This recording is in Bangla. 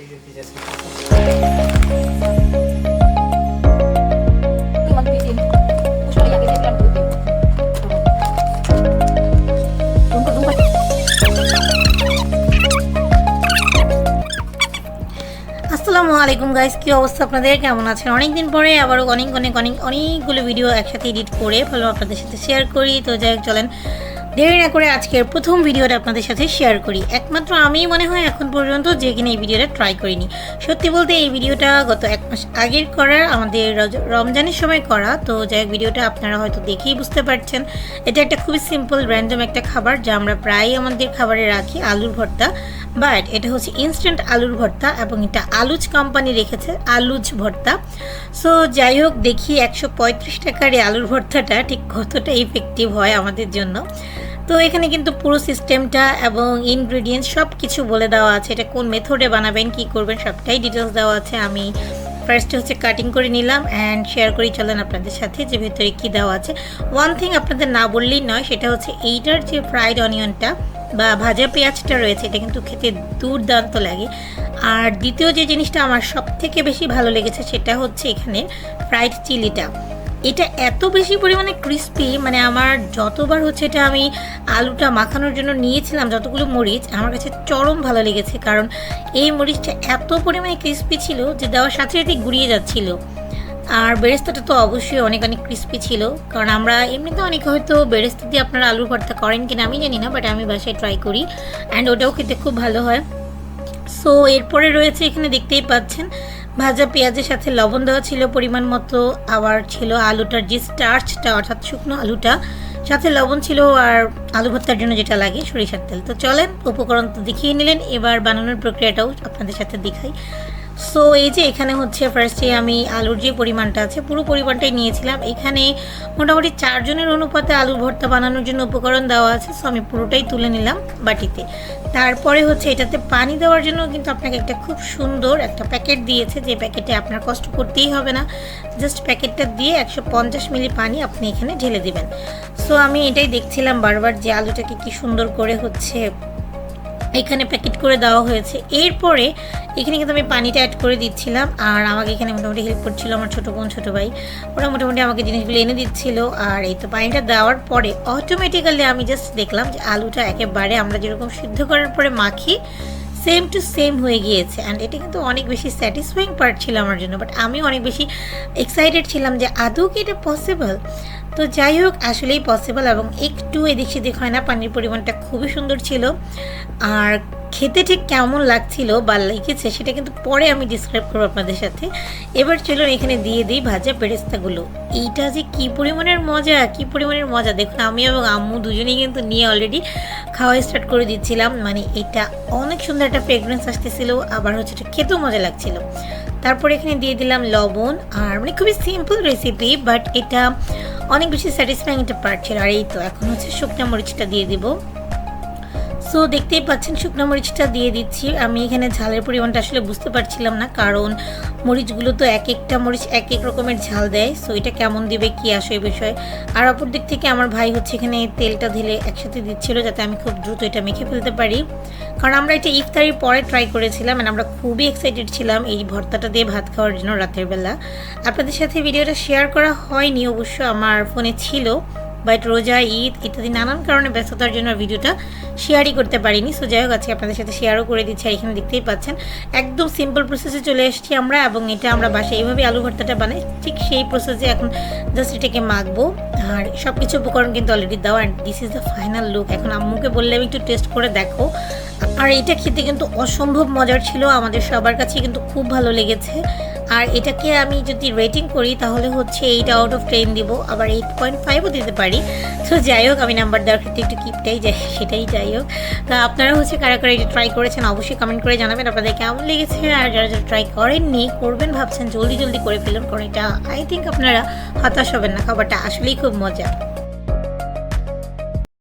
আসসালামু আলাইকুম গাইস, কি অবস্থা আপনাদের? কেমন আছেন? অনেকদিন পরে আবারও অনেকগুলো ভিডিও একসাথে এডিট করে ভালো আপনাদের সাথে শেয়ার করি। তো যাই হোক, চলেন দেরি না করে আজকের প্রথম ভিডিওটা আপনাদের সাথে শেয়ার করি। একমাত্র আমি মনে হয় এখন পর্যন্ত যে কিনা এই ভিডিওটা ট্রাই করিনি। সত্যি বলতে এই ভিডিওটা গত 1 মাস আগের করা, আমাদের রমজানের সময় করা। তো যাই হোক, ভিডিওটা আপনারা হয়তো দেখেই বুঝতে পারছেন এটা একটা খুবই সিম্পল র্যান্ডম একটা খাবার যা আমরা প্রায়ই আমাদের খাবারে রাখি, আলুর ভর্তা। বাট এটা হচ্ছে ইনস্ট্যান্ট আলুর ভর্তা এবং এটা আলুজ কোম্পানি রেখেছে আলুজ ভর্তা। সো যাই হোক, দেখি 135 টাকার এই আলুর ভর্তাটা ঠিক কতটা ইফেক্টিভ হয় আমাদের জন্য। তো এখানে কিন্তু পুরো সিস্টেমটা এবং ইনগ্রেডিয়েন্টস সব কিছু বলে দেওয়া আছে। এটা কোন মেথডে বানাবেন, কি করবেন, সবটাই ডিটেলস দেওয়া আছে। আমি ফার্স্টে হচ্ছে কাটিং করে নিলাম অ্যান্ড শেয়ার করি চলেন আপনাদের সাথে যে ভেতরে কী দেওয়া আছে। ওয়ান থিং আপনাদের না বললেই নয়, সেটা হচ্ছে এইটার যে ফ্রাইড অনিয়নটা বা ভাজা পেঁয়াজটা রয়েছে, এটা কিন্তু খেতে দুর্দান্ত লাগে। আর দ্বিতীয় যে জিনিসটা আমার সব থেকে বেশি ভালো লেগেছে সেটা হচ্ছে এখানে ফ্রাইড চিলিটা। এটা এত বেশি পরিমাণে ক্রিস্পি, মানে আমার যতবার হচ্ছে এটা আমি আলুটা মাখানোর জন্য নিয়েছিলাম যতগুলো মরিচ, আমার কাছে চরম ভালো লেগেছে। কারণ এই মরিচটা এত পরিমাণে ক্রিস্পি ছিল যে দেওয়ার সাথে সাথে গুঁড়িয়ে যাচ্ছিল। আর বেরেস্তাটা তো অবশ্যই অনেক ক্রিস্পি ছিল, কারণ আমরা এমনিতে অনেকে হয়তো বেরেস্তা দিয়ে আপনারা আলুর ভর্তা করেন কিনা আমি জানি না, বাট আমি বাসায় ট্রাই করি অ্যান্ড ওটাও খেতে খুব ভালো হয়। সো এরপরে রয়েছে এখানে দেখতেই পাচ্ছেন ভাজা পেঁয়াজের সাথে লবণ দেওয়া ছিল পরিমাণ মতো, আবার ছিল আলুটার যে স্টার্চটা অর্থাৎ শুকনো আলুটা, সাথে লবণ ছিল, আর আলু ভর্তার জন্য যেটা লাগে সরিষার তেল। তো চলেন, উপকরণ তো দেখিয়ে নিলেন, এবার বানানোর প্রক্রিয়াটাও আপনাদের সাথে দেখাই। সো এই যে এখানে হচ্ছে ফার্স্টে আমি আলুর যে পরিমাণটা আছে পুরো পরিমাণটাই নিয়েছিলাম। এখানে মোটামুটি 4 জনের অনুপাতে আলুর ভর্তা বানানোর জন্য উপকরণ দেওয়া আছে। সো আমি পুরোটাই তুলে নিলাম বাটিতে। তারপরে হচ্ছে এটাতে পানি দেওয়ার জন্য কিন্তু আপনাকে একটা খুব সুন্দর একটা প্যাকেট দিয়েছে, যে প্যাকেটে আপনার কষ্ট করতেই হবে না, জাস্ট প্যাকেটটা দিয়ে 150 মিলি পানি আপনি এখানে ঢেলে দেবেন। সো আমি এটাই দেখছিলাম বারবার যে আলুটাকে কি সুন্দর করে হচ্ছে এখানে প্যাকেট করে দেওয়া হয়েছে। এরপরে এখানে কিন্তু আমি পানিটা অ্যাড করে দিচ্ছিলাম, আর আমাকে এখানে মোটামুটি হেল্প করছিল আমার ছোটো বোন ছোটো ভাই, ওরা মোটামুটি আমাকে জিনিসগুলো এনে দিচ্ছিল। আর এই তো পানিটা দেওয়ার পরে অটোমেটিক্যালি আমি জাস্ট দেখলাম যে আলুটা একেবারে আমরা যেরকম সিদ্ধ করার পরে মাখি সেম টু সেম হয়ে গিয়েছে। অ্যান্ড এটা কিন্তু অনেক বেশি স্যাটিসফাইং পার্ট ছিল আমার জন্য, বাট আমি অনেক বেশি এক্সাইটেড ছিলাম যে আদৌ কি এটা পসিবল। তো যাই হোক, আসলেই পসিবল এবং একটু এদিক সেদিক হয় না। পানির পরিমাণটা খুবই সুন্দর ছিল, আর খেতে ঠিক কেমন লাগছিল বা লেগেছে সেটা কিন্তু পরে আমি ডিসক্রাইব করবো আপনাদের সাথে। এবার চলুন এখানে দিয়ে দিই ভাজা বেরেস্তাগুলো। এইটা যে কী পরিমাণের মজা দেখুন, আমি এবং আম্মু দুজনেই কিন্তু নিয়ে অলরেডি খাওয়া স্টার্ট করে দিচ্ছিলাম। মানে এটা অনেক সুন্দর একটা ফ্রেগরেন্স আসতেছিল, আবার হচ্ছে এটা খেতেও মজা লাগছিল। তারপরে এখানে দিয়ে দিলাম লবণ, আর মানে খুবই সিম্পল রেসিপি, বাট এটা অনেক বেশি স্যাটিসফাইং একটা পার্ট ছিল। আর এই তো এখন হচ্ছে শুকনো মরিচটা দিয়ে দিব। সো দেখতেই পাচ্ছেন শুকনো মরিচটা দিয়ে দিচ্ছি। আমি এখানে ঝালের পরিমাণটা আসলে বুঝতে পারছিলাম না, কারণ মরিচগুলো তো এক একটা মরিচ এক এক রকমের ঝাল দেয়। সো এটা কেমন দিবে কি আসে এই বিষয়ে। আর অপর দিক থেকে আমার ভাই হচ্ছে এখানে তেলটা ঢেলে একসাথে দিচ্ছিল যাতে আমি খুব দ্রুত এটা মেখে ফেলতে পারি, কারণ আমরা এটা ইফতারির পরে ট্রাই করেছিলাম and আমরা খুবই এক্সাইটেড ছিলাম এই ভর্তাটা দিয়ে ভাত খাওয়ার জন্য রাতের বেলা। আপনাদের সাথে ভিডিওটা শেয়ার করা হয়নি অবশ্য, আমার ফোনে ছিল, বাট রোজা ঈদ ইত্যাদি নানান কারণে ব্যস্ততার জন্য ভিডিওটা শেয়ারই করতে পারিনি। সো যাই হোক, আজকে আপনাদের সাথে শেয়ারও করে দিচ্ছি। আর এখানে দেখতেই পাচ্ছেন একদম সিম্পল প্রসেসে চলে এসেছি আমরা, এবং এটা আমরা বাসায় এইভাবে আলু ভর্তাটা বানাই, ঠিক সেই প্রসেসে এখন জাস্ট এটাকে মাখবো। আর সব কিছু উপকরণ কিন্তু অলরেডি দেওয়া, and this is the final look. এখন আম্মুকে বললাম একটু টেস্ট করে দেখো। আর এটা খেতে কিন্তু অসম্ভব মজার ছিল, আমাদের সবার কাছে কিন্তু খুব ভালো লেগেছে। আর এটাকে আমি যদি রেটিং করি তাহলে হচ্ছে 8 আউট অফ 10 দিব, আবার 8.5ও দিতে পারি। তো যাই হোক, আমি নাম্বার দেওয়ার ক্ষেত্রে একটু কিপটাই যাই, সেটাই যাই হোক। তা আপনারা হচ্ছে কারা কারা এটা ট্রাই করেছেন অবশ্যই কমেন্ট করে জানাবেন আপনাদের কেমন লেগেছে। আর যারা যারা ট্রাই করেননি, করবেন ভাবছেন জলদি করে ফেলুন, কারণ এটা আই থিঙ্ক আপনারা হতাশ হবেন না, খাবারটা আসলেই খুব মজা।